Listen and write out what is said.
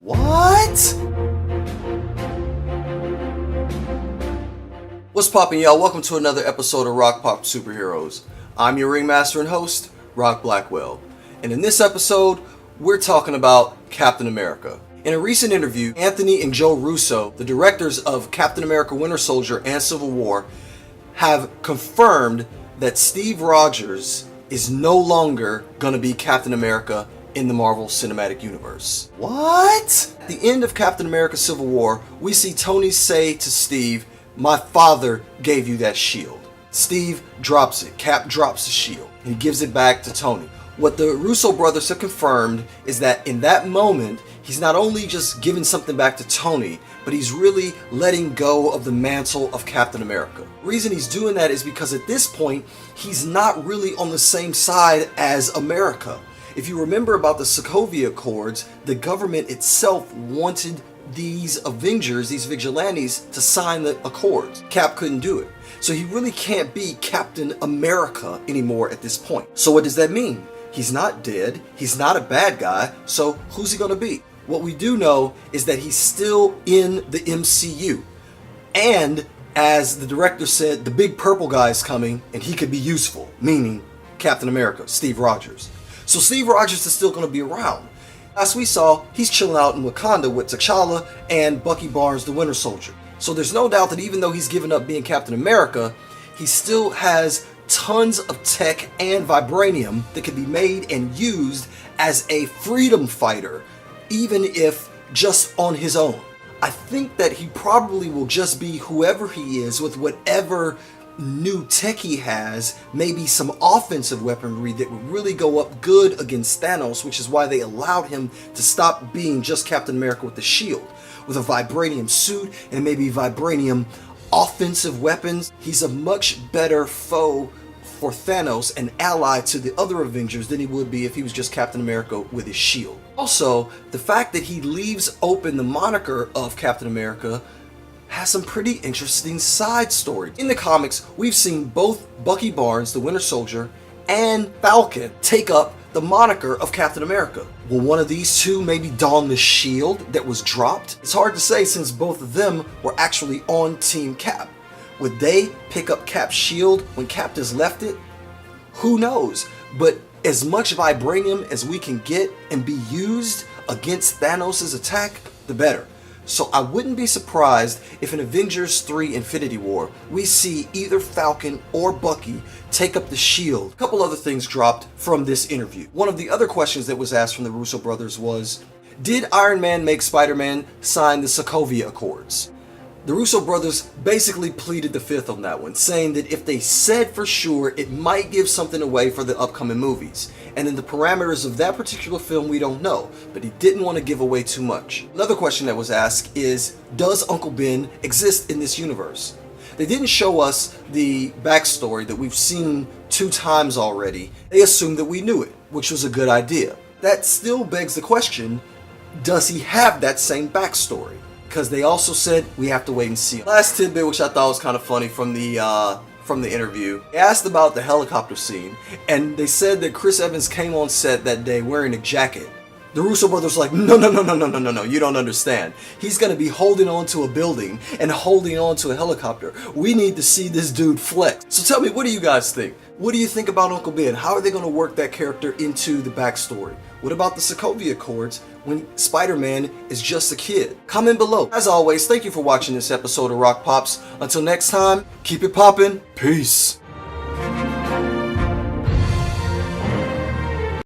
What? What's poppin', y'all? Welcome to another episode of Rock Pop Superheroes. I'm your ringmaster and host, Rock Blackwell. And in this episode, we're talking about Captain America. In a recent interview, Anthony and Joe Russo, the directors of Captain America Winter Soldier and Civil War, have confirmed that Steve Rogers is no longer gonna be Captain America in the Marvel Cinematic Universe. What? At the end of Captain America Civil War, we see Tony say to Steve, "My father gave you that shield." Steve drops it. Cap drops the shield. And he gives it back to Tony. What the Russo brothers have confirmed is that in that moment, he's not only just giving something back to Tony, but he's really letting go of the mantle of Captain America. The reason he's doing that is because at this point, he's not really on the same side as America. If you remember about the Sokovia Accords, the government itself wanted these Avengers, these vigilantes, to sign the Accords. Cap couldn't do it. So he really can't be Captain America anymore at this point. So what does that mean? He's not dead, he's not a bad guy, so who's he gonna be? What we do know is that he's still in the MCU. And as the director said, the big purple guy is coming and he could be useful, meaning Captain America, Steve Rogers. So Steve Rogers is still going to be around. As we saw, he's chilling out in Wakanda with T'Challa and Bucky Barnes, the Winter Soldier. So there's no doubt that even though he's given up being Captain America, he still has tons of tech and vibranium that can be made and used as a freedom fighter, even if just on his own. I think that he probably will just be whoever he is with whatever new tech he has, maybe some offensive weaponry that would really go up good against Thanos, which is why they allowed him to stop being just Captain America with the shield. With a vibranium suit and maybe vibranium offensive weapons, he's a much better foe for Thanos and ally to the other Avengers than he would be if he was just Captain America with his shield. Also, the fact that he leaves open the moniker of Captain America has some pretty interesting side story. In the comics, we've seen both Bucky Barnes, the Winter Soldier, and Falcon take up the moniker of Captain America. Will one of these two maybe don the shield that was dropped? It's hard to say since both of them were actually on Team Cap. Would they pick up Cap's shield when Cap has left it? Who knows? But as much vibranium as we can get and be used against Thanos' attack, the better. So I wouldn't be surprised if in Avengers 3 Infinity War, we see either Falcon or Bucky take up the shield. A couple other things dropped from this interview. One of the other questions that was asked from the Russo brothers was, did Iron Man make Spider-Man sign the Sokovia Accords? The Russo brothers basically pleaded the fifth on that one, saying that if they said for sure, it might give something away for the upcoming movies. And in the parameters of that particular film, we don't know, but he didn't want to give away too much. Another question that was asked is, does Uncle Ben exist in this universe? They didn't show us the backstory that we've seen 2 times already. They assumed that we knew it, which was a good idea. That still begs the question, does he have that same backstory? Because they also said we have to wait and see. Last tidbit, which I thought was kind of funny from the interview, they asked about the helicopter scene, and they said that Chris Evans came on set that day wearing a jacket. The Russo brothers were like, no, you don't understand. He's gonna be holding on to a building and holding on to a helicopter. We need to see this dude flex. So tell me, what do you guys think? What do you think about Uncle Ben? How are they gonna work that character into the backstory? What about the Sokovia Accords when Spider-Man is just a kid? Comment below. As always, thank you for watching this episode of Rock Pops. Until next time, keep it poppin'. Peace.